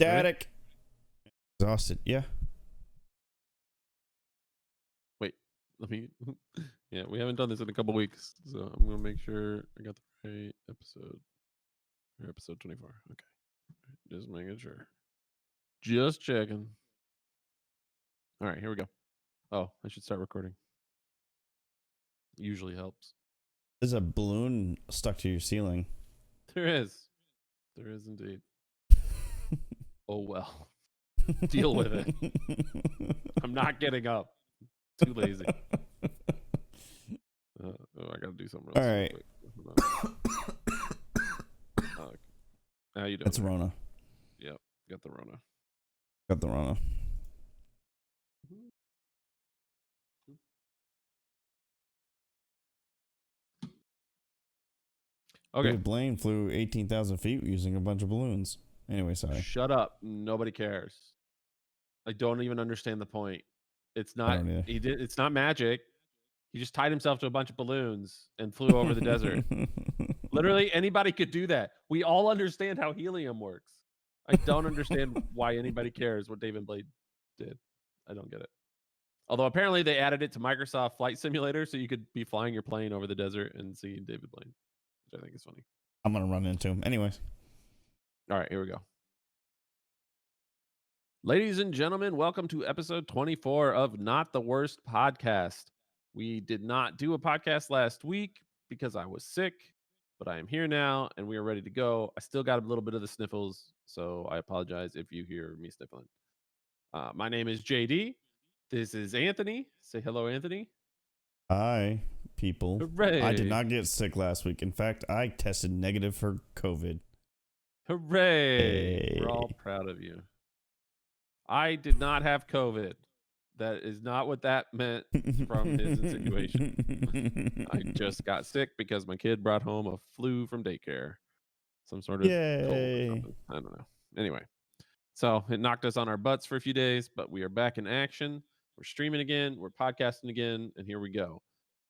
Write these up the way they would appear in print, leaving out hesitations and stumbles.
Static. Exhausted. Yeah. Wait, let me. Yeah, we haven't done this in a couple weeks, so I'm gonna make sure I got the right episode. Episode 24. Okay, just making sure. Just checking. All right, here we go. Oh, I should start recording. Usually helps. There's a balloon stuck to your ceiling. There is. There is indeed. Oh well. Deal with it. I'm not getting up. Too lazy. I gotta do something else. All right. How you doing? That's Rona. Yep, got the Rona. Got the Rona. Okay. David Blaine flew 18,000 feet using a bunch of balloons. Anyway, sorry. Shut up. Nobody cares. I don't even understand the point. It's not. It's not magic. He just tied himself to a bunch of balloons and flew over the desert. Literally, anybody could do that. We all understand how helium works. I don't understand why anybody cares what David Blaine did. I don't get it. Although apparently they added it to Microsoft Flight Simulator, so you could be flying your plane over the desert and see David Blaine, which I think is funny. I'm gonna run into him. Anyways. All right, here we go. Ladies and gentlemen, welcome to episode 24 of Not the Worst Podcast. We did not do a podcast last week because I was sick, but I am here now and we are ready to go. I still got a little bit of the sniffles, so I apologize if you hear me sniffling. My name is JD. This is Anthony. Say hello, Anthony. Hi, people. Hooray. I did not get sick last week. In fact, I tested negative for COVID. Hooray. Hey. We're all proud of you. I did not have COVID. That is not what that meant from his insinuation. I just got sick because my kid brought home a flu from daycare. Some sort of cold or something. I don't know. Anyway, so it knocked us on our butts for a few days, but we are back in action. We're streaming again. We're podcasting again. And here we go.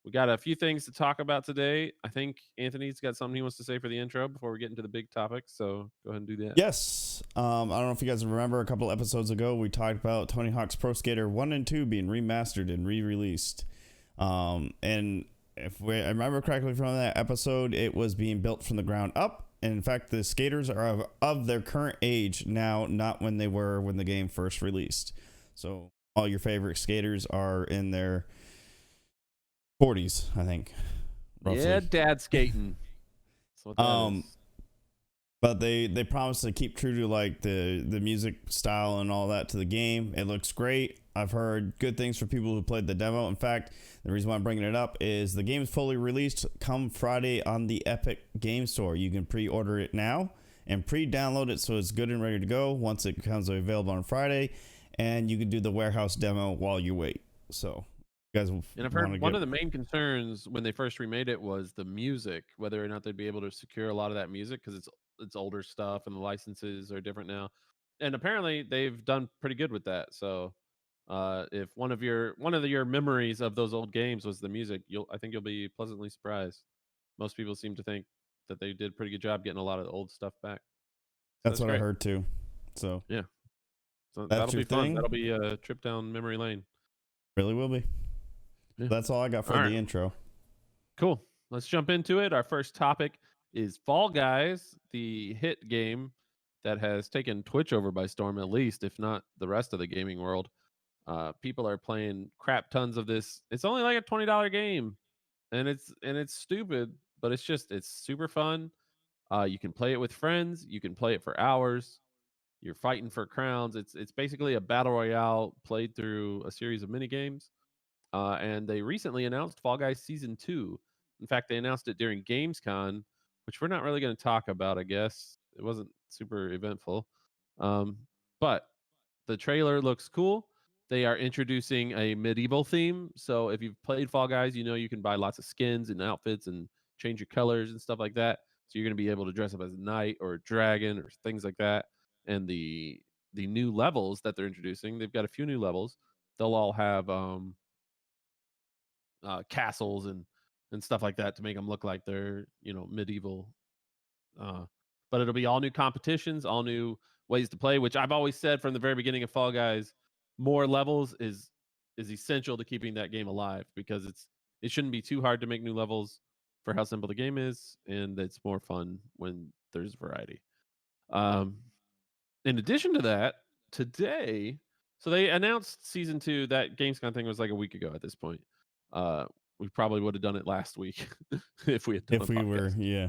We got a few things to talk about today. I think Anthony's got something he wants to say for the intro before we get into the big topics. So go ahead and do that. Yes. I don't know if you guys remember a couple episodes ago, we talked about Tony Hawk's Pro Skater 1 and 2 being remastered and re-released. And if I remember correctly from that episode, it was being built from the ground up. And in fact, the skaters are of their current age now, not when they were when the game first released. So all your favorite skaters are in their 40s, I think. Roughly. Yeah, dad skating. But they promised to keep true to like the music style and all that to the game. It looks great. I've heard good things from people who played the demo. In fact, the reason why I'm bringing it up is the game is fully released come Friday on the Epic Game Store. You can pre-order it now and pre-download it so it's good and ready to go once it becomes available on Friday. And you can do the warehouse demo while you wait. So guys, and I've heard one of the main concerns when they first remade it was the music, whether or not they'd be able to secure a lot of that music because it's older stuff and the licenses are different now. And apparently they've done pretty good with that. So if one of your memories of those old games was the music, I think you'll be pleasantly surprised. Most people seem to think that they did a pretty good job getting a lot of the old stuff back. So that's what great. I heard too. So yeah, so that'll be fun. That'll be a trip down memory lane. Really will be. Yeah. That's all I got for the intro. Cool. Let's jump into it. Our first topic is Fall Guys, the hit game that has taken Twitch over by storm, at least, if not the rest of the gaming world. People are playing crap tons of this. It's only like a $20 game, and it's stupid, but it's super fun. You can play it with friends. You can play it for hours. You're fighting for crowns. It's basically a battle royale played through a series of mini games. And they recently announced Fall Guys Season 2. In fact, they announced it during Gamescom, which we're not really going to talk about, I guess. It wasn't super eventful. But the trailer looks cool. They are introducing a medieval theme. So if you've played Fall Guys, you know you can buy lots of skins and outfits and change your colors and stuff like that. So you're going to be able to dress up as a knight or a dragon or things like that. And the new levels that they're introducing, they've got a few new levels. They'll all have castles and stuff like that to make them look like they're medieval. But it'll be all new competitions, all new ways to play, which I've always said from the very beginning of Fall Guys, more levels is essential to keeping that game alive because it shouldn't be too hard to make new levels for how simple the game is, and it's more fun when there's variety. Um, in addition to that, today, so they announced season 2. That Gamescom thing was like a week ago at this point. Uh, we probably would have done it last week if we had done a If we were, podcast. yeah.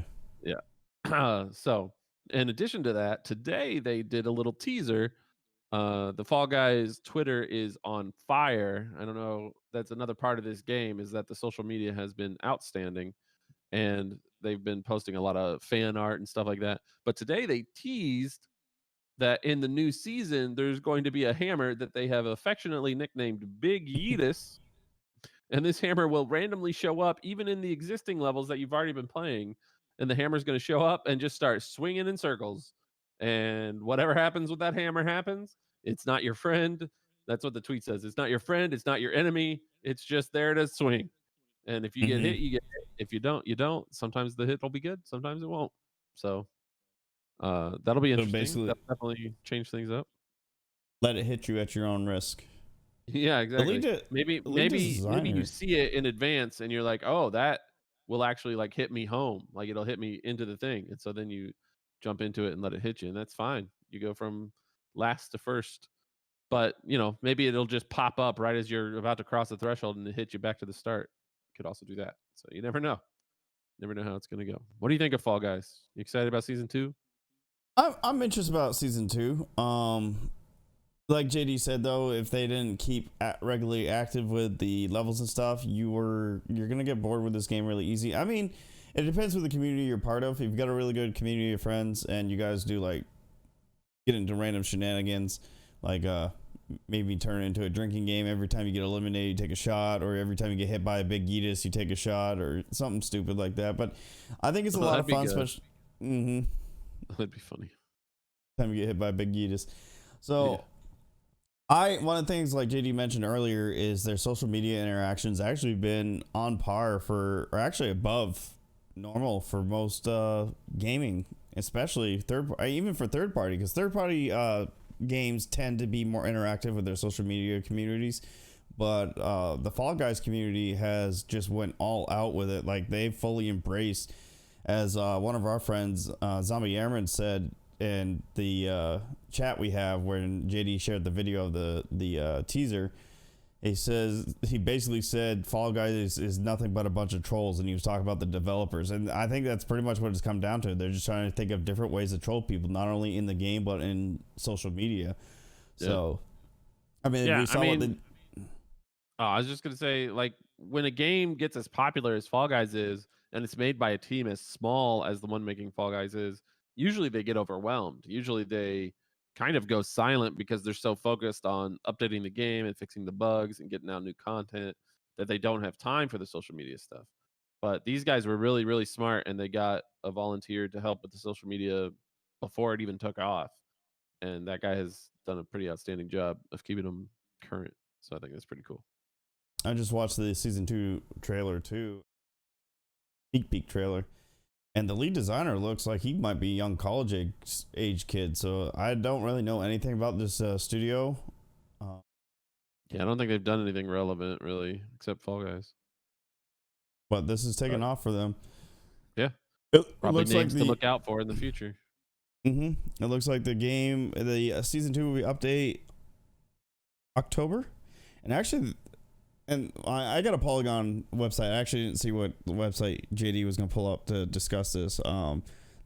Yeah. So, in addition to that, today they did a little teaser. The Fall Guys Twitter is on fire. I don't know. That's another part of this game is that the social media has been outstanding, and they've been posting a lot of fan art and stuff like that. But today they teased that in the new season, there's going to be a hammer that they have affectionately nicknamed Big Yeetus. And this hammer will randomly show up even in the existing levels that you've already been playing. And the hammer's going to show up and just start swinging in circles. And whatever happens with that hammer happens. It's not your friend. That's what the tweet says. It's not your friend. It's not your enemy. It's just there to swing. And if you get hit, Hmm. you get hit. If you don't, you don't. Sometimes the hit will be good. Sometimes it won't. So that'll be So interesting. basically, That'll definitely change things up. let it hit you at your own risk. Yeah, The lead, exactly. de- Maybe the lead maybe you designer. see it in advance and you're like, "Oh, that will actually like hit me home. Like it'll hit me into the thing." And so then you jump into it and let it hit you, and that's fine. You go from last to first. But, maybe it'll just pop up right as you're about to cross the threshold and it hit you back to the start. Could also do that. So you never know. Never know how it's going to go. What do you think of Fall Guys? You excited about season 2? I'm interested about season 2. Like JD said though, if they didn't keep regularly active with the levels and stuff, you're gonna get bored with this game really easy. I mean, it depends with the community you're part of. If you've got a really good community of friends and you guys do like get into random shenanigans, like maybe turn it into a drinking game. Every time you get eliminated, you take a shot, or every time you get hit by a big Yeetus, you take a shot, or something stupid like that. But I think it's a lot That'd of be fun, good. especially That'd be funny. time you get hit by a big Yeetus. Yeah. So one of the things like JD mentioned earlier is their social media interactions actually been on par for, or actually above normal for most gaming, especially even for third party, because third party games tend to be more interactive with their social media communities. But the Fall Guys community has just went all out with it. Like they fully embraced, as one of our friends, Zombie Airman, said in the chat we have when JD shared the video of the teaser. He basically said Fall Guys is nothing but a bunch of trolls, and he was talking about the developers, and I think that's pretty much what it's come down to. They're just trying to think of different ways to troll people, not only in the game but in social media. Yeah. So I mean, Yeah, we saw what the I was just gonna say, like, when a game gets as popular as Fall Guys is, and it's made by a team as small as the one making Fall Guys is, usually they get overwhelmed. Usually they kind of go silent because they're so focused on updating the game and fixing the bugs and getting out new content that they don't have time for the social media stuff. But these guys were really, really smart and they got a volunteer to help with the social media before it even took off. And that guy has done a pretty outstanding job of keeping them current. So I think that's pretty cool. I just watched the season 2 trailer too, peek trailer, and the lead designer looks like he might be a young college age kid. So I don't really know anything about this studio. Yeah, I don't think they've done anything relevant really, except Fall Guys. But this is taking But off for them. yeah, It probably looks like names to look out for in the future. it looks like the season 2 will be update October, and actually, and I got a Polygon website. I actually didn't see what website JD was gonna pull up to discuss this.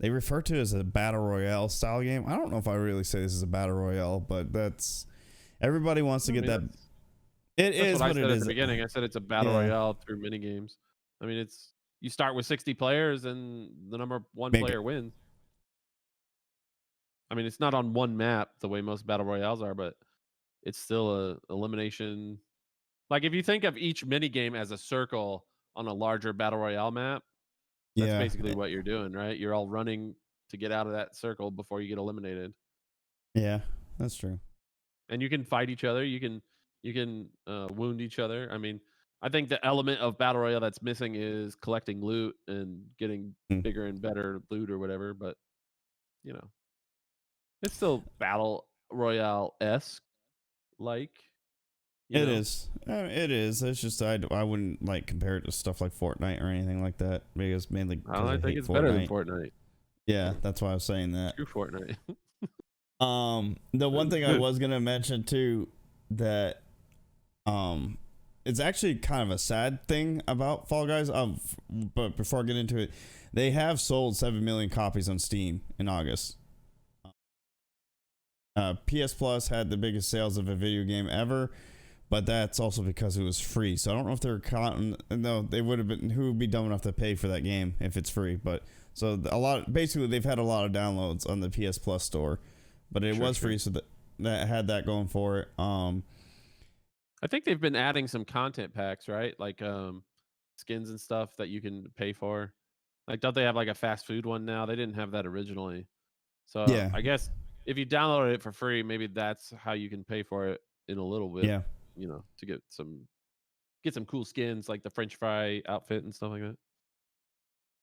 They refer to it as a battle royale style game. I don't know if I really say this is a battle royale, but that's everybody wants to get that. It That's is what I what it said at is. the beginning. I said it's a battle Yeah, royale through mini games. I mean, you start with 60 players and the number one make it. player wins. I mean, it's not on one map the way most battle royales are, but it's still a elimination. Like if you think of each mini game as a circle on a larger battle royale map, that's Yeah, basically what you're doing, right? You're all running to get out of that circle before you get eliminated. yeah, that's true. And you can fight each other. You can wound each other. I mean, I think the element of battle royale that's missing is collecting loot and getting Hmm. bigger and better loot or whatever. But you know, It's still battle royale esque, like you It know. is. It is. It's just I wouldn't like compare it to stuff like Fortnite or anything like that because mainly because I I think hate it's better than Fortnite. Fortnite. Yeah, that's why I was saying that. True Fortnite. The one thing I was gonna mention too that um it's actually kind of a sad thing about Fall Guys. But before I get into it, they have sold 7 million copies on Steam in August. PS Plus had the biggest sales of a video game ever, but that's also because it was free. So I don't know if they're counting. No, they would have been. Who would be dumb enough to pay for that game if it's free? But so a lot. Basically, they've had a lot of downloads on the PS Plus store, but it was free, so that had that going for it. I think they've been adding some content packs, right? Like skins and stuff that you can pay for. Like, don't they have like a fast food one now? They didn't have that originally. So Yeah, I guess if you download it for free, maybe that's how you can pay for it in a little bit, yeah. to get some cool skins like the French fry outfit and stuff like that.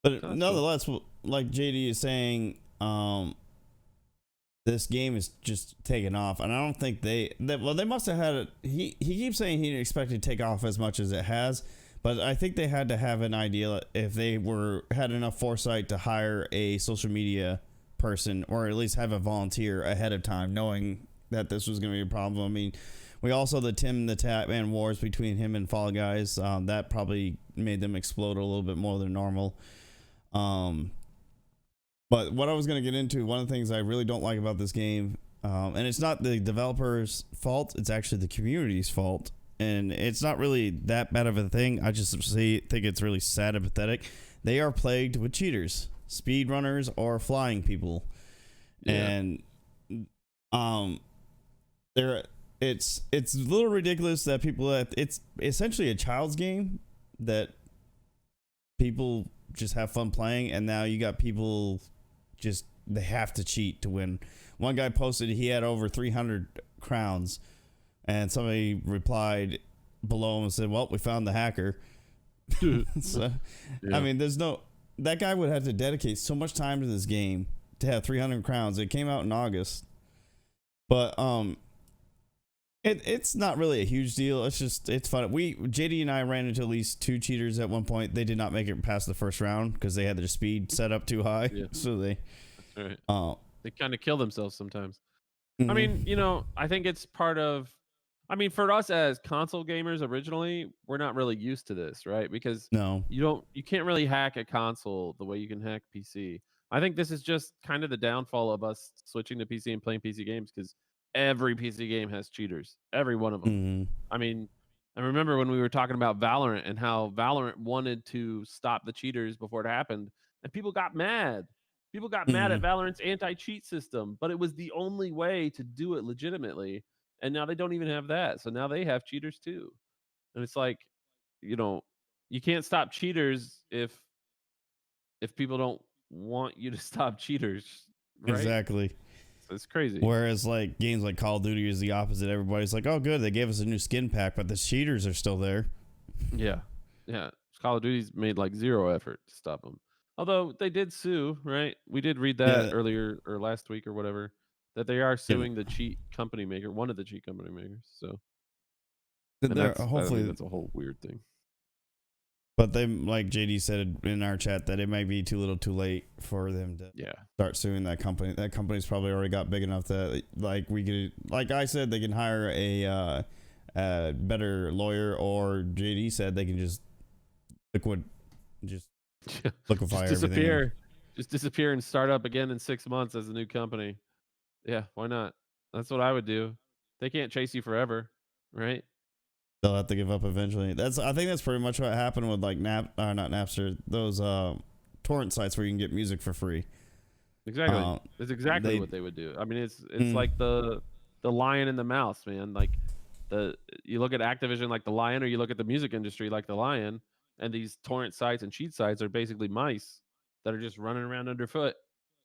But So that's cool. nonetheless, like JD is saying, this game is just taking off, and I don't think they must have had it. He keeps saying he didn't expect it to take off as much as it has, but I think they had to have an idea if they had enough foresight to hire a social media person or at least have a volunteer ahead of time, knowing that this was going to be a problem. I mean, we also the Timthetatman wars between him and Fall Guys, that probably made them explode a little bit more than normal. But what I was going to get into, one of the things I really don't like about this game, and it's not the developer's fault, it's actually the community's fault. And it's not really that bad of a thing. I just think it's really sad and pathetic. They are plagued with cheaters, speedrunners, or flying people. Yeah. And it's a little ridiculous that it's essentially a child's game that people just have fun playing, and now you got people they have to cheat to win. One guy posted he had over 300 crowns, and somebody replied below him and said, well, we found the hacker. So Yeah. I mean, that guy would have to dedicate so much time to this game to have 300 crowns. It came out in August, but it's not really a huge deal. It's fun. JD and I ran into at least 2 cheaters at one point. They did not make it past the first round because they had their speed set up too high. Yeah. So they That's right. They kind of kill themselves sometimes. I mean, mhm. I think it's part of. I mean, for us as console gamers originally, we're not really used to this, right? Because No. you can't really hack a console the way you can hack PC. I think this is just kind of the downfall of us switching to PC and playing PC games because every PC game has cheaters, every one of them. Mhm. I mean, I remember when we were talking about Valorant and how Valorant wanted to stop the cheaters before it happened, and people got mad. People got mad at Mhm. Valorant's anti-cheat system, but it was the only way to do it legitimately. And now they don't even have that. So now they have cheaters too. And it's like, you know, you can't stop cheaters if people don't want you to stop cheaters, right? Exactly. So it's crazy. Whereas like games like Call of Duty is the opposite. Everybody's like, "Oh, good, they gave us a new skin pack, but the cheaters are still there." Yeah. Yeah. Call of Duty's made like zero effort to stop them. Although they did sue, right? We did read that Yeah, earlier or last week or whatever, that they are you know, suing the cheat company maker, one of the cheat company makers. So, and they're I mean, hopefully, that's a whole weird thing. but they like JD said in our chat that it might be too little, too late for them to Yeah. start suing that company. That company's probably already got big enough that like we could, like I said, they can hire a better lawyer, or JD said they can liquid, just liquefy Just everything. disappear. Just disappear and start up again in 6 months as a new company. Yeah, why not? That's what I would do. They can't chase you forever, right? They'll have to give up eventually. I think that's pretty much what happened with like not Napster, those torrent sites where you can get music for free. Exactly. Uh, It's exactly they what they would do. I mean, it's mm, like the lion and the mouse, man. Like the you look at Activision like the lion, or you look at the music industry like the lion, and these torrent sites and cheat sites are basically mice that are just running around underfoot.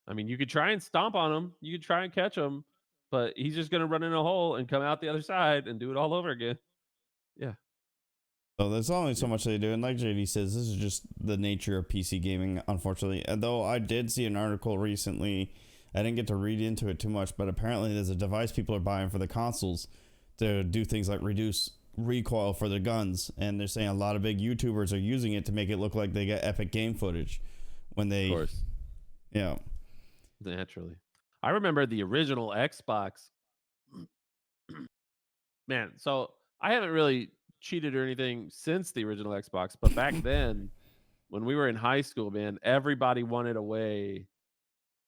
I mean, you could try and stomp on them, you could try and catch him, but he's just gonna run in a hole and come out the other side and do it all over again. Yeah, so there's only so yeah, much they do, and like JD says, this is just the nature of PC gaming, unfortunately. And though I did see an article recently I didn't get to read into it too much, but apparently there's a device people are buying for the consoles to do things like reduce recoil for their guns, and they're saying a lot of big YouTubers are using it to make it look like they get epic game footage when they, Of course, yeah. naturally. I remember the original Xbox. Man, so I haven't really cheated or anything since the original Xbox, but back then, when we were in high school, man, everybody wanted a way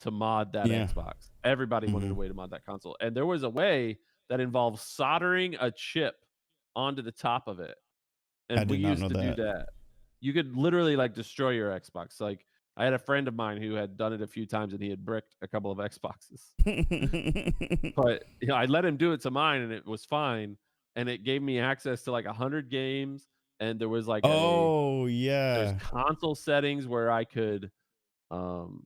to mod that Yeah. Xbox. Everybody wanted a Hmm. way to mod that console. And there was a way that involved soldering a chip onto the top of it. I And we did not used know to do that. that. You could literally like destroy your Xbox. Like I had a friend of mine who had done it a few times and he had bricked a couple of Xboxes. But I let him do it to mine and it was fine. And it gave me access to like 100 games. And there was like Oh there's yeah, console settings where I could um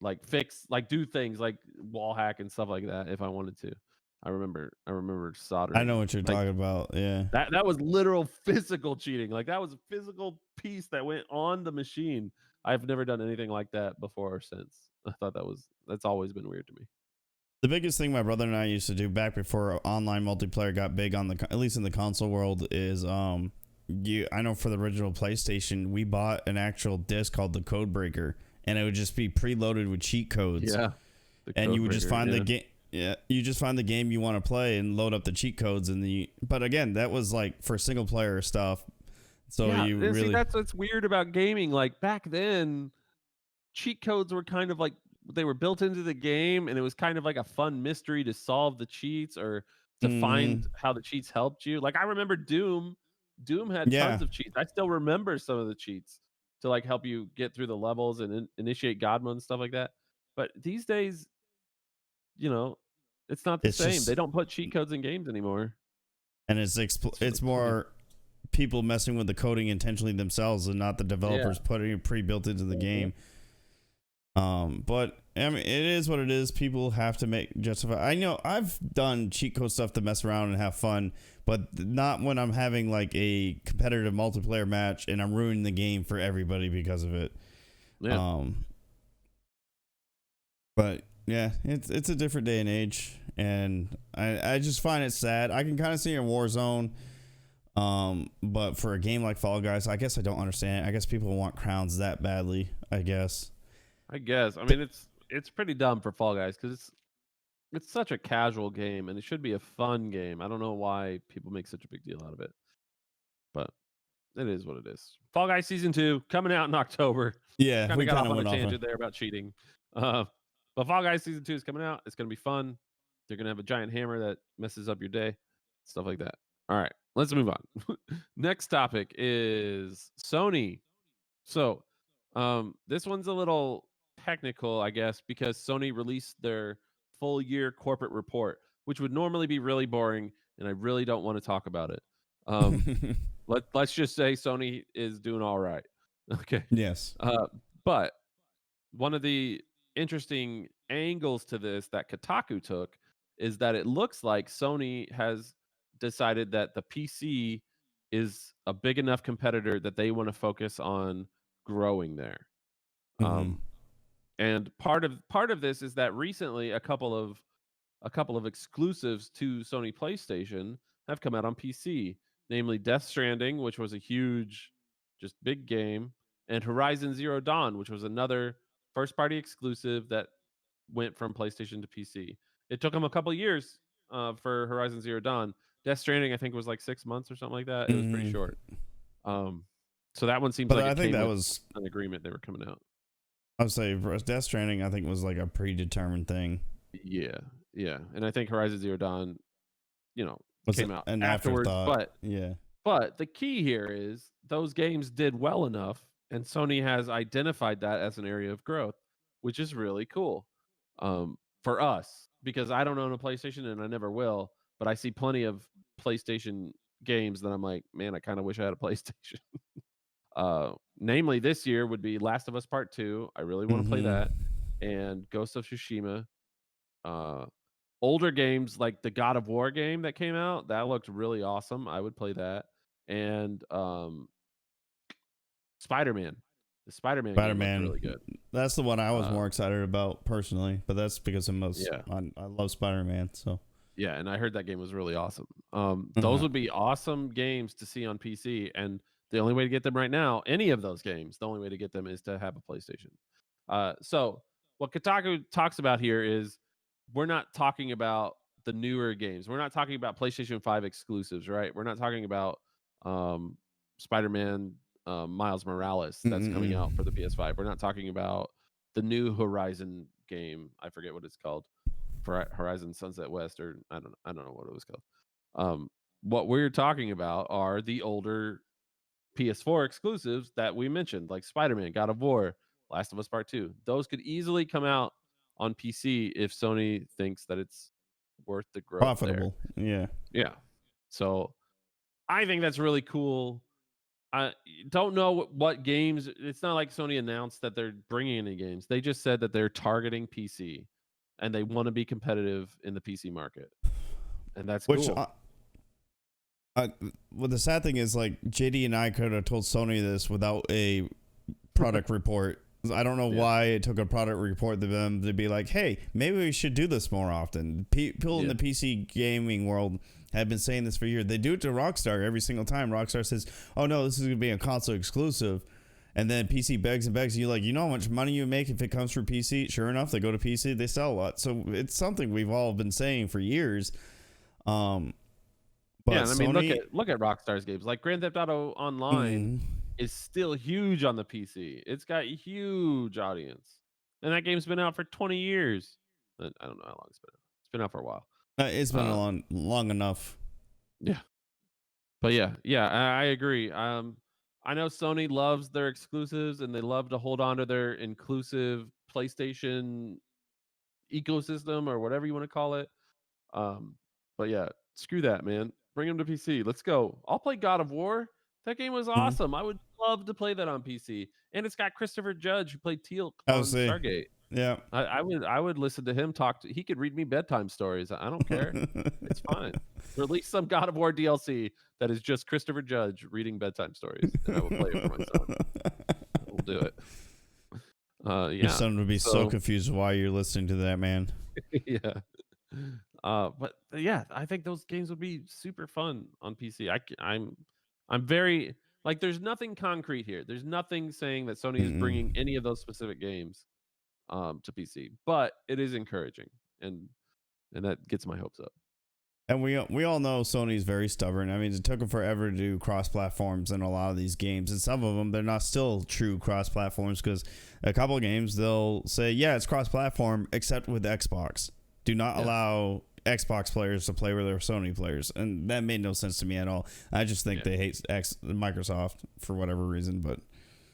like fix like do things like wall hack and stuff like that if I wanted to. I remember I know soldering. what you're Like talking about. Yeah. that was literal physical cheating. Like that was a physical piece that went on the machine. I've never done anything like that before or since. I thought that's always been weird to me. The biggest thing my brother and I used to do back before online multiplayer got big on at least in the console world is I know for the original PlayStation we bought an actual disc called the Code Breaker, and it would just be preloaded with cheat codes. Yeah. The And code you would just breaker, find the yeah. game. Yeah, you just find the game you want to play and load up the cheat codes but again, that was like for single player stuff. So Yeah, you and see, really, that's what's weird about gaming. Like back then, cheat codes were kind of like they were built into the game, and it was kind of like a fun mystery to solve the cheats or to find mm, how the cheats helped you. Like I remember Doom. Doom had yeah, tons of cheats. I still remember some of the cheats to like help you get through the levels and initiate God mode and stuff like that. But these days, you know, it's not the it's same. They just, don't put cheat codes in games anymore. and It's it's really funny. more people messing with the coding intentionally themselves and not the Yeah. developers putting it pre-built into the Mhm. game. But I mean, it is what it is. People have to make justify. I know I've done cheat code stuff to mess around and have fun, but not when I'm having like a competitive multiplayer match and I'm ruining the game for everybody because of it. Yeah. Um, but yeah, it's a different day and age, and I just find it sad. I can kind of see in Warzone. But for a game like Fall Guys, I guess I don't understand. I guess people want crowns that badly, I guess. I guess. I mean, it's pretty dumb for Fall Guys because it's such a casual game and it should be a fun game. I don't know why people make such a big deal out of it, but it is what it is. Fall Guys season 2 coming out in October. Yeah, Kind of we got kind off of on a went off on. tangent there about cheating. Uh, but Fall Guys season 2 is coming out. It's gonna be fun. They're gonna have a giant hammer that messes up your day, stuff like that. All right, let's move on. Next topic is Sony. So, this one's a little technical, I guess, because Sony released their full year corporate report, which would normally be really boring, and I really don't want to talk about it. Um, let's just say Sony is doing all right. Okay. Yes. Uh, but one of the interesting angles to this that Kotaku took is that it looks like Sony has decided that the PC is a big enough competitor that they want to focus on growing there. Hmm. Um, and part of this is that recently a couple of exclusives to Sony PlayStation have come out on PC, namely Death Stranding, which was a huge, just big game, and Horizon Zero Dawn, which was another first party exclusive that went from PlayStation to PC. It took them a couple years for Horizon Zero Dawn. Death Stranding, I think, was like 6 months or something like that. It was pretty Hmm. short. Um, so that one seems But like I it think came that with was, an agreement they were coming out. I would say, for Death Stranding, I think was like a predetermined thing. Yeah, yeah, and I think Horizon Zero Dawn, Was came out an afterwards. afterthought. Yeah. But the key here is those games did well enough, and Sony has identified that as an area of growth, which is really cool for us because I don't own a PlayStation and I never will. But I see plenty of PlayStation games that I'm like, man, I kind of wish I had a PlayStation. Namely, this year would be Last of Us Part Two. I really want to play Hmm. that, and Ghost of Tsushima. Uh, Older games like the God of War game that came out, that looked really awesome. I would play that. And Spider-Man. The Spider-Man game looked Spider-Man. really good. That's the one I was Uh, more excited about personally, but that's because yeah, I love Spider-Man. So yeah, and I heard that game was really awesome. Those uh would be awesome games to see on PC, and the only way to get them right now, any of those games, the only way to get them is to have a PlayStation. So what Kotaku talks about here is we're not talking about the newer games. We're not talking about PlayStation 5 exclusives, right? We're not talking about um, Spider-Man Miles Morales that's coming mm-mm. out for the PS5. We're not talking about the new Horizon game. I forget what it's called. For Horizon Sunset West, or I don't know what it was called. What we're talking about are the older PS4 exclusives that we mentioned, like Spider-Man, God of War, Last of Us Part 2. Those could easily come out on PC if Sony thinks that it's worth the growth there. Profitable. Yeah. Yeah. So I think that's really cool. I don't know what games. It's not like Sony announced that they're bringing any games. They just said that they're targeting PC and they want to be competitive in the PC market. And that's Which cool. well, the sad thing is, like, JD and I could have told Sony this without a product report. I don't know why it took a product report to them to be like, hey, maybe we should do this more often. People in the PC gaming world have been saying this for years. They do it to Rockstar every single time. Rockstar says, oh, no, this is going to be a console exclusive. And then PC begs and begs. You're like, you know how much money you make if it comes through PC? Sure enough, they go to PC, they sell a lot. So it's something we've all been saying for years. But Yeah, and I mean, Sony, look at Rockstar's games. Like Grand Theft Auto Online is still huge on the PC. It's got a huge audience, and that game's been out for 20 years. I don't know how long it's been out. It's been out for a while. it's been Uh, long enough. yeah, but yeah, I agree. I know Sony loves their exclusives, and they love to hold on to their inclusive PlayStation ecosystem or whatever you want to call it. Um, but yeah, screw that, man. Bring him to PC. Let's go. I'll play God of War. That game was Mhm. awesome. I would love to play that on PC. And it's got Christopher Judge who played Teal'c I would on say, Stargate. yeah. I would listen to him talk to. He could read me bedtime stories. I don't care. It's fine. Release some God of War DLC that is just Christopher Judge reading bedtime stories, and I will play it for my son. I will do it. Your Yeah. son would be so So confused why you're listening to that, man. yeah. But yeah, I think those games would be super fun on PC. I'm very like there's nothing concrete here. There's nothing saying that Sony is bringing Mm-mm. any of those specific games to PC, but it is encouraging and that gets my hopes up. And we all know Sony's very stubborn. I mean, it took them forever to do cross platforms in a lot of these games, and some of them they're not still true cross platforms because a couple of games they'll say, yeah, it's cross platform except with Xbox. Do not Yeah. allow Xbox players to play with their Sony players, and that made no sense to me at all. I just think Yeah. they hate Microsoft for whatever reason, but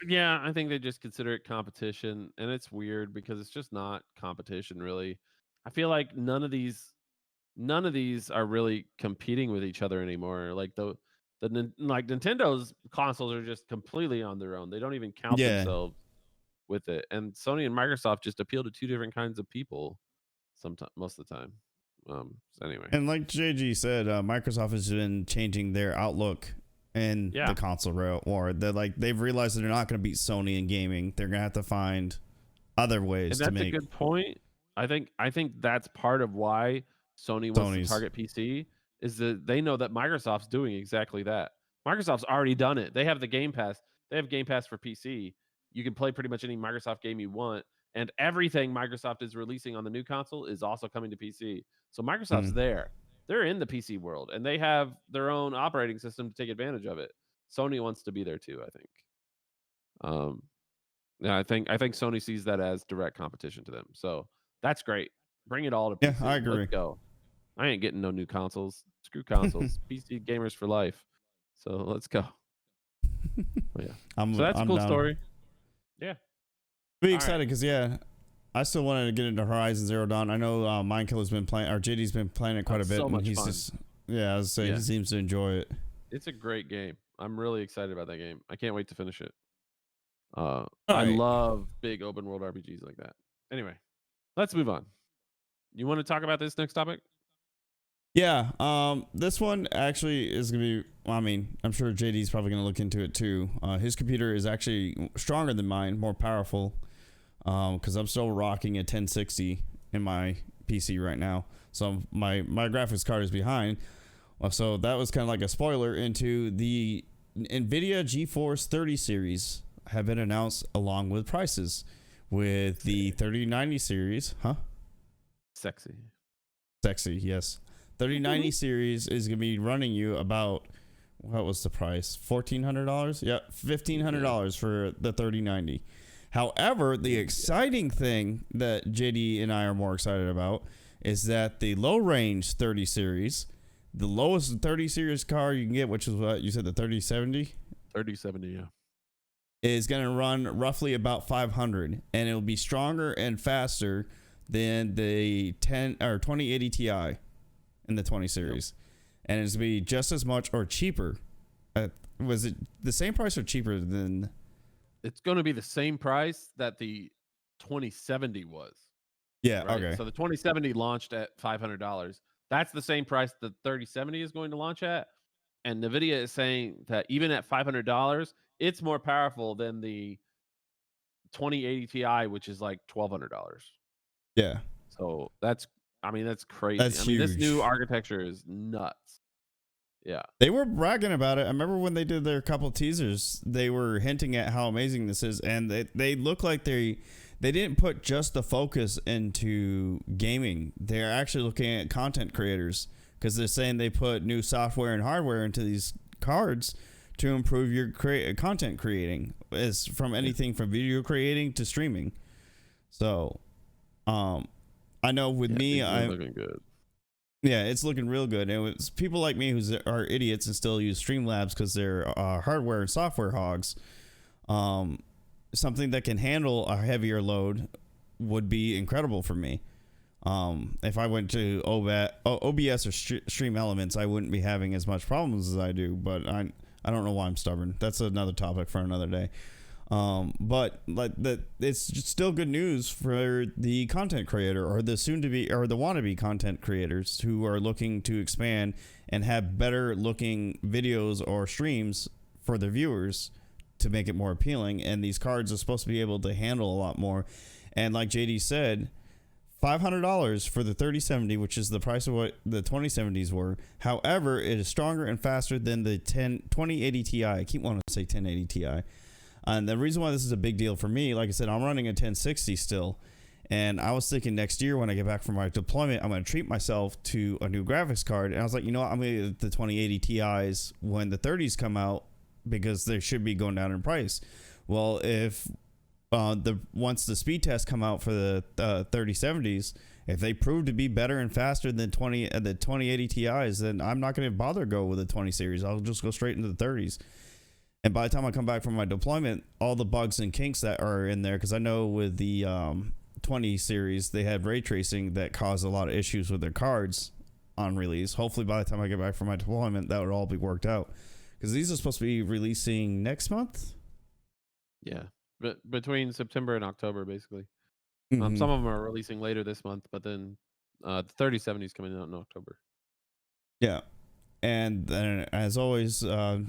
Yeah, I think they just consider it competition, and it's weird because it's just not competition really. I feel like none of these are really competing with each other anymore. Like like Nintendo's consoles are just completely on their own. They don't even count yeah. themselves with it. And Sony and Microsoft just appeal to two different kinds of people sometimes most of the time. So anyway. And like JG said, Microsoft has been changing their outlook in Yeah. the console war. They've realized that they're not going to beat Sony in gaming. They're going to have to find other ways And to that's a make good point. I think that's part of why Sony wants to Sony's. target PC is that they know that Microsoft's doing exactly that. Microsoft's already done it. They have the Game Pass. They have Game Pass for PC. You can play pretty much any Microsoft game you want, and everything Microsoft is releasing on the new console is also coming to PC. So Microsoft's Mm. there. They're in the PC world, and they have their own operating system to take advantage of it. Sony wants to be there too, I think. Um, yeah, I think Sony sees that as direct competition to them. So that's great. Bring it all to Yeah, I PC. Let's agree. go. I ain't getting no new consoles. Screw consoles. PC gamers for life. So let's go. But yeah. So that's a I'm cool down. story. Yeah. Be All right. excited because I still wanted to get into Horizon Zero Dawn. I know Mindkiller's been playing, or JD's been playing it quite a bit, So and much he's fun. just I was saying Yeah. he seems to enjoy it. It's a great game. I'm really excited about that game. I can't wait to finish it. All I right. love big open world RPGs like that. Anyway, let's move on. You want to talk about this next topic? Yeah, this one actually is gonna be. Well, I mean, I'm sure JD's probably gonna look into it too. His computer is actually stronger than mine, more powerful. Because I'm still rocking a 1060 in my PC right now, so my graphics card is behind. So that was kind of like a spoiler into the NVIDIA GeForce 30 series have been announced along with prices, with the 3090 series, Sexy. Sexy, yes. 3090 series is going to be running you about, what was the price? $1,400? Yeah, $1,500 for the 3090. However, the exciting thing that JD and I are more excited about is that the low range 30 series, the lowest 30 series car you can get, which is what you said, the 3070? 3070, yeah. Is going to run roughly about 500, and it'll be stronger and faster than the 2080 Ti in the 20 series. Yep. And it's going to be just as much or cheaper. Was it the same price or cheaper than? It's going to be the same price that the 2070 was. Yeah, right? okay. So the 2070 launched at $500. That's the same price the 3070 is going to launch at. And NVIDIA is saying that even at $500, it's more powerful than the 2080 Ti, which is like $1,200. Yeah. So that's crazy. That's huge. This new architecture is nuts. Yeah. They were bragging about it. I remember when they did their couple teasers, they were hinting at how amazing this is, and they look like they didn't put just the focus into gaming. They're actually looking at content creators, because they're saying they put new software and hardware into these cards to improve your content creating, is from anything from video creating to streaming. So, I know with me, I'm looking good. Yeah, it's looking real good. And it's people like me who are idiots and still use Streamlabs because they're hardware and software hogs. Something that can handle a heavier load would be incredible for me. If I went to OBS or Stream Elements, I wouldn't be having as much problems as I do. But I don't know why I'm stubborn. That's another topic for another day. But like that, it's still good news for the content creator or the soon-to-be or the wannabe content creators who are looking to expand and have better looking videos or streams for their viewers to make it more appealing. And these cards are supposed to be able to handle a lot more. And like JD said, $500 for the 3070, which is the price of what the 2070s were. However, it is stronger and faster than the 2080 Ti. I keep wanting to say 1080 Ti. And the reason why this is a big deal for me, like I said, I'm running a 1060 still. And I was thinking next year when I get back from my deployment, I'm going to treat myself to a new graphics card. And I was like, you know what? I'm going to get the 2080 Ti's when the 30s come out, because they should be going down in price. Well, if once the speed tests come out for the 3070s, if they prove to be better and faster than the 2080 Ti's, then I'm not going to bother go with the 20 series. I'll just go straight into the 30s. And by the time I come back from my deployment, all the bugs and kinks that are in there, because I know with the 20 series, they had ray tracing that caused a lot of issues with their cards on release. Hopefully by the time I get back from my deployment, that would all be worked out. Because these are supposed to be releasing next month? Yeah. But between September and October, basically. Mm-hmm. Some of them are releasing later this month, but then the 3070 is coming out in October. Yeah. And then, as always,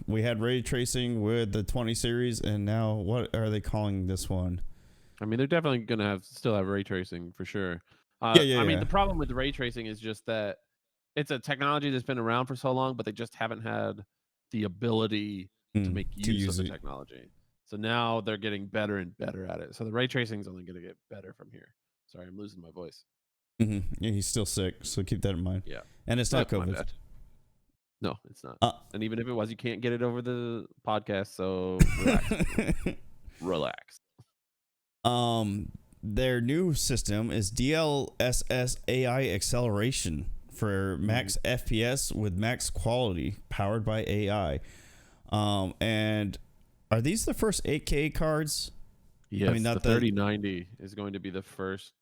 we had ray tracing with the 20 series, and now what are they calling this one? I mean, they're definitely going to still have ray tracing for sure. I mean, the problem with the ray tracing is just that it's a technology that's been around for so long, but they just haven't had the ability to make use of the technology. So now they're getting better and better at it. So the ray tracing is only going to get better from here. Sorry, I'm losing my voice. Mm-hmm. Yeah, he's still sick, so keep that in mind. Yeah. And it's not COVID. No, it's not. And even if it was, you can't get it over the podcast, so relax. Their new system is DLSS AI acceleration for max FPS with max quality, powered by AI. And are these the first 8K cards? Yes, I mean, the 3090 is going to be the first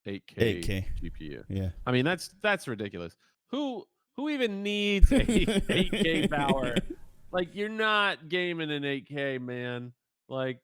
8K GPU. Yeah. I mean, that's ridiculous. Who even needs 8K power? Like, you're not gaming in 8K, man. Like,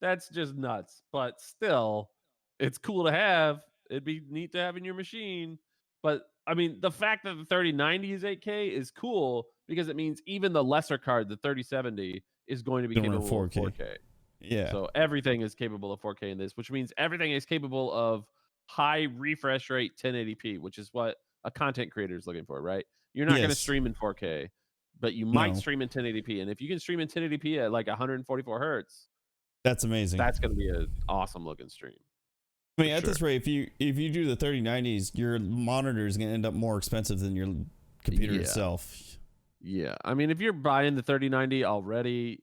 that's just nuts. But still, it's cool to have. It'd be neat to have in your machine. But I mean, the fact that the 3090 is 8K is cool because it means even the lesser card, the 3070, is going to be Can run capable of 4K. 4K. Yeah. So everything is capable of 4K in this, which means everything is capable of high refresh rate 1080p, which is what a content creator is looking for, right? You're not going to Yes. stream in 4K, but you might No. stream in 1080p. And if you can stream in 1080p at like 144 hertz, That's amazing. that's going to be an awesome looking stream. I mean, at this rate, if you do the 3090s, your monitor is going to end up more expensive than your computer itself. Yeah. I mean, if you're buying the 3090 already,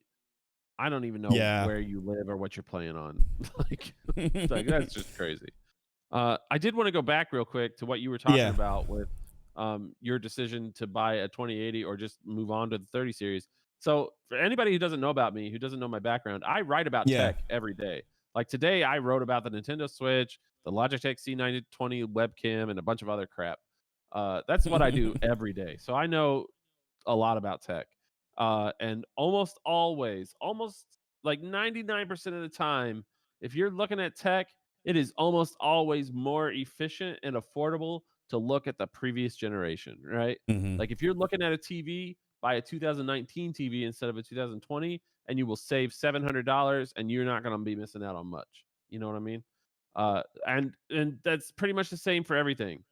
I don't even know where you live or what you're playing on. like that's just crazy. I did want to go back real quick to what you were talking about with your decision to buy a 2080 or just move on to the 30 series. So for anybody who doesn't know about me, who doesn't know my background, I write about tech every day. Like today, I wrote about the Nintendo Switch, the Logitech C920 webcam, and a bunch of other crap. That's what I do every day. So I know a lot about tech. And almost always, almost like 99% of the time, if you're looking at tech, it is almost always more efficient and affordable to look at the previous generation, right? Like if you're looking at a TV, buy a 2019 TV instead of a 2020, and you will save $700, and you're not going to be missing out on much. You know what I mean? And that's pretty much the same for everything.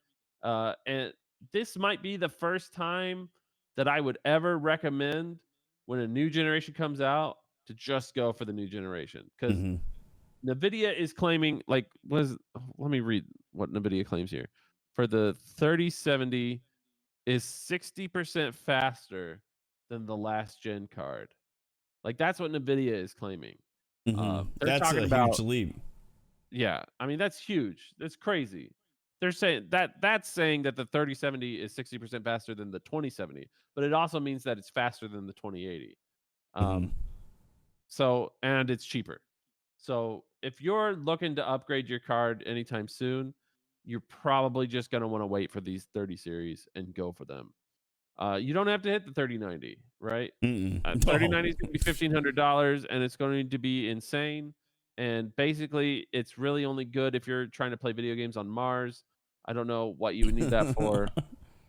And this might be the first time that I would ever recommend when a new generation comes out to just go for the new generation because NVIDIA is claiming let me read what NVIDIA claims here. For the 3070 is 60% faster than the last gen card. Like that's what NVIDIA is claiming. They're That's talking a about huge leap. Yeah, I mean that's huge. That's crazy. They're saying that's saying that the 3070 is 60% faster than the 2070, but it also means that it's faster than the 2080. So and it's cheaper. So if you're looking to upgrade your card anytime soon, you're probably just going to want to wait for these 30 series and go for them. You don't have to hit the 3090, right? 3090 is going to be $1,500 and it's going to be insane. And basically, it's really only good if you're trying to play video games on Mars. I don't know what you would need that for.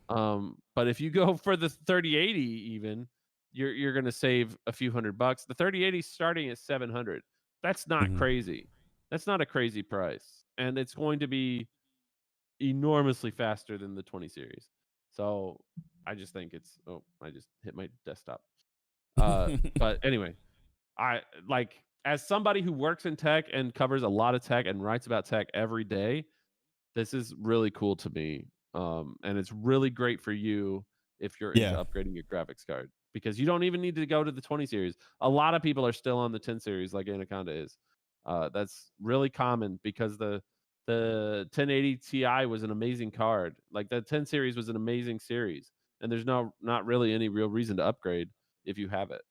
But if you go for the 3080 even, you're going to save a few $100. The 3080 starting at 700. That's not crazy. That's not a crazy price. And it's going to be enormously faster than the 20 series. So I just think it's I just hit my desktop. But anyway, I like as somebody who works in tech and covers a lot of tech and writes about tech every day, this is really cool to me. And it's really great for you if you're into upgrading your graphics card because you don't even need to go to the 20 series. A lot of people are still on the 10 series like Anaconda is. That's really common because the 1080 Ti was an amazing card. Like the 10 series was an amazing series, and there's not really any real reason to upgrade if you have it.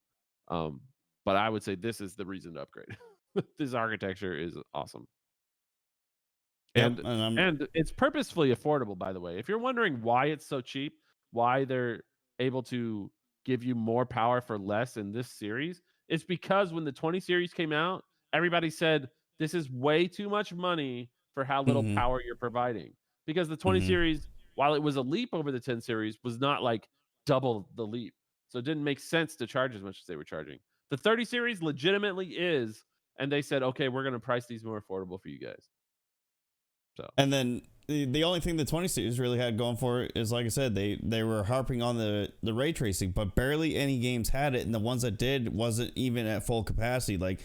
But I would say this is the reason to upgrade. This architecture is awesome. And it's purposefully affordable, by the way. If you're wondering why it's so cheap, why they're able to give you more power for less in this series, it's because when the 20 series came out, everybody said this is way too much money for how little power you're providing. Because the 20 series, while it was a leap over the 10 series, was not like double the leap. So it didn't make sense to charge as much as they were charging. The 30 series legitimately is, and they said, okay, we're going to price these more affordable for you guys. So. And then the only thing the 20 series really had going for it is, like I said, they were harping on the ray tracing, but barely any games had it, and the ones that did wasn't even at full capacity. Like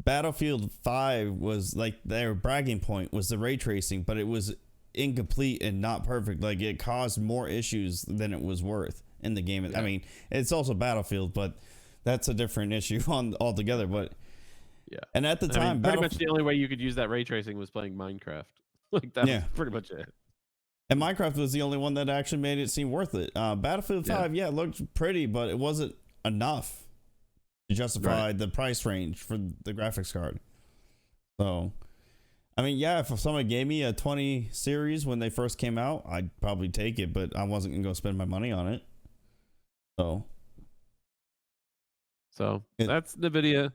Battlefield 5 was like their bragging point was the ray tracing, but it was incomplete and not perfect. Like it caused more issues than it was worth in the game. I mean, it's also Battlefield, but that's a different issue altogether. But and at the time, pretty much the only way you could use that ray tracing was playing Minecraft. Like that was pretty much it. And Minecraft was the only one that actually made it seem worth it. Battlefield 5, it looked pretty, but it wasn't enough to justify the price range for the graphics card. So, I mean, if someone gave me a 20 series when they first came out, I'd probably take it, but I wasn't going to go spend my money on it. So that's NVIDIA.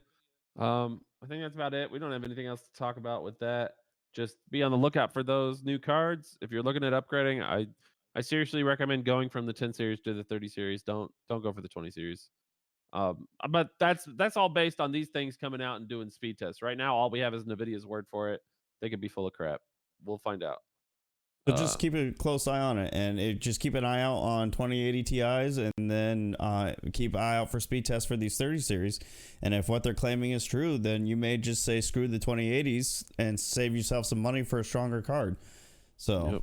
I think that's about it. We don't have anything else to talk about with that. Just be on the lookout for those new cards. If you're looking at upgrading, I seriously recommend going from the 10 series to the 30 series. Don't go for the 20 series. But that's all based on these things coming out and doing speed tests. Right now, all we have is NVIDIA's word for it. They could be full of crap. We'll find out. So just keep a close eye on it, and just keep an eye out on 2080 Ti's, and then keep an eye out for speed tests for these 30 series. And if what they're claiming is true, then you may just say screw the 2080s and save yourself some money for a stronger card. So Yep.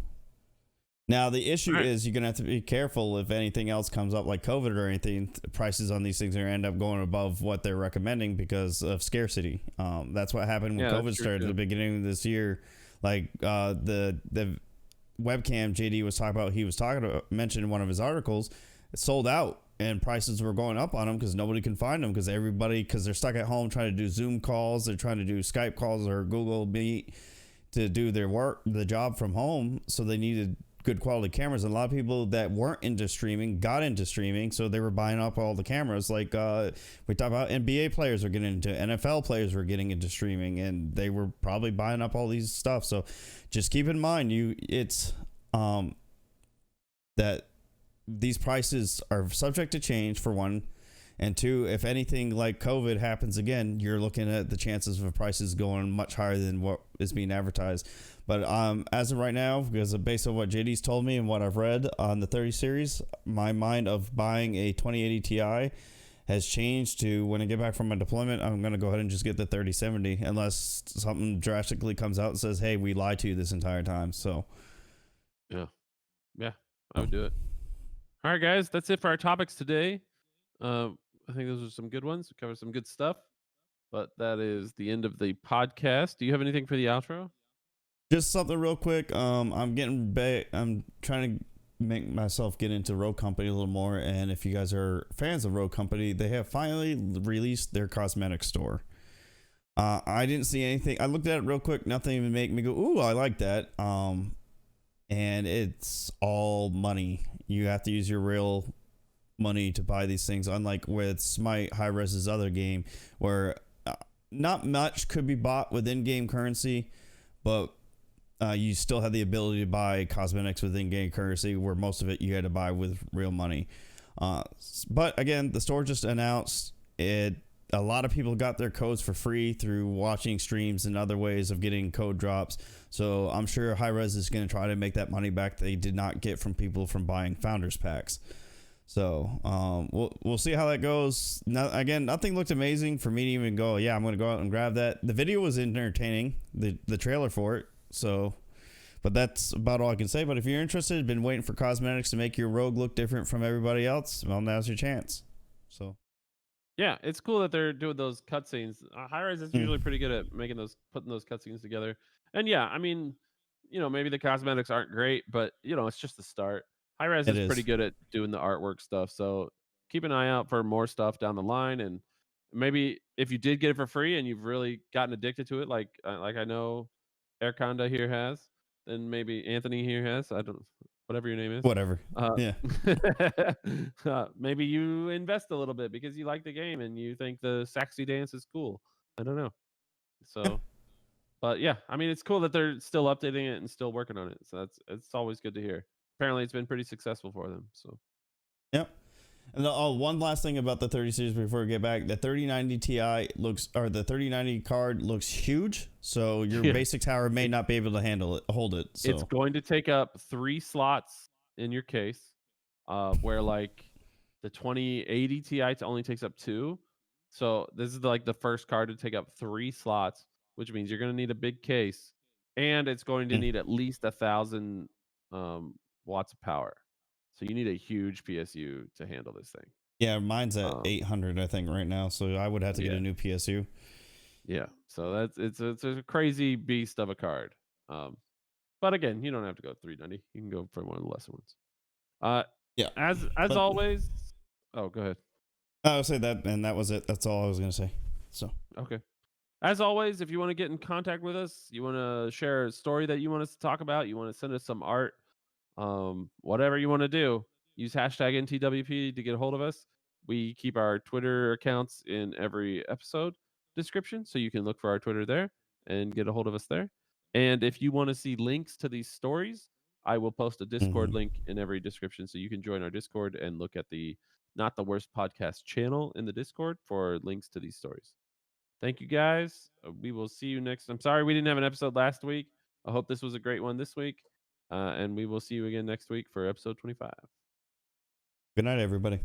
now the issue is you're gonna have to be careful if anything else comes up like COVID or anything. Prices on these things are gonna end up going above what they're recommending because of scarcity. That's what happened when COVID started at the beginning of this year. Like the webcam JD was talking about, mentioned in one of his articles, it sold out and prices were going up on them because nobody can find them because they're stuck at home trying to do Zoom calls, they're trying to do Skype calls or Google Meet to do the job from home, so they needed good quality cameras. And a lot of people that weren't into streaming got into streaming, so they were buying up all the cameras. Like we talk about NBA players are getting into, NFL players were getting into streaming, and they were probably buying up all these stuff. So just keep in mind that these prices are subject to change, for one, and two, if anything like COVID happens again, you're looking at the chances of prices going much higher than what is being advertised. But as of right now, because based on what JD's told me and what I've read on the 30 series, my mind of buying a 2080 Ti has changed to, when I get back from my deployment, I'm going to go ahead and just get the 3070 unless something drastically comes out and says, hey, we lied to you this entire time. So yeah, I would do it. All right, guys, that's it for our topics today. I think those are some good ones. We covered some good stuff, but that is the end of the podcast. Do you have anything for the outro? Just something real quick. I'm getting back. I'm trying to make myself get into Rogue Company a little more. And if you guys are fans of Rogue Company, they have finally released their cosmetic store. I didn't see anything. I looked at it real quick. Nothing even make me go, ooh, I like that. And it's all money. You have to use your real money to buy these things. Unlike with Smite High-Res's other game, where not much could be bought with in-game currency, but you still have the ability to buy cosmetics with in-game currency, where most of it you had to buy with real money. But again, the store just announced it. A lot of people got their codes for free through watching streams and other ways of getting code drops. So I'm sure High-Res is going to try to make that money back they did not get from people from buying Founders Packs. So we'll see how that goes. Again, nothing looked amazing for me to even go, yeah, I'm going to go out and grab that. The video was entertaining, the trailer for it. So, but that's about all I can say. But if you're interested, been waiting for cosmetics to make your Rogue look different from everybody else, well, now's your chance. So yeah, it's cool that they're doing those cutscenes. Hi-Res is usually pretty good at putting those cutscenes together. And yeah, I mean, maybe the cosmetics aren't great, but it's just the start. Hi-Res is pretty good at doing the artwork stuff, so keep an eye out for more stuff down the line. And maybe if you did get it for free and you've really gotten addicted to it, like I know Airconda here has, then maybe Anthony here has. I don't, whatever your name is. Whatever. Yeah. Maybe you invest a little bit because you like the game and you think the sexy dance is cool. I don't know. So, but yeah, I mean, it's cool that they're still updating it and still working on it. So it's always good to hear. Apparently, it's been pretty successful for them. So, yep. And one last thing about the 30 series before we get back. The 3090 Ti the 3090 card looks huge, so your basic tower may not be able to hold it. So it's going to take up 3 slots in your case, where like the 2080 Ti only takes up 2. So this is like the first card to take up 3 slots, which means you're going to need a big case, and it's going to need at least 1,000 watts of power. So you need a huge PSU to handle this thing. Yeah, mine's at 800, I think, right now. So I would have to get a new PSU. Yeah, so it's a crazy beast of a card. But again, you don't have to go 390. You can go for one of the lesser ones. Yeah. As always. Oh, go ahead. I would say that, and that was it. That's all I was gonna say. So okay. As always, if you want to get in contact with us, you want to share a story that you want us to talk about, you want to send us some art, whatever you want to do, use hashtag NTWP to get a hold of us. We keep our Twitter accounts in every episode description, so you can look for our Twitter there and get a hold of us there. And if you want to see links to these stories, I will post a Discord link in every description so you can join our Discord and look at the Not the Worst Podcast channel in the Discord for links to these stories. Thank you guys. We will see you next. I'm sorry we didn't have an episode last week. I hope this was a great one this week. And we will see you again next week for episode 25. Good night, everybody.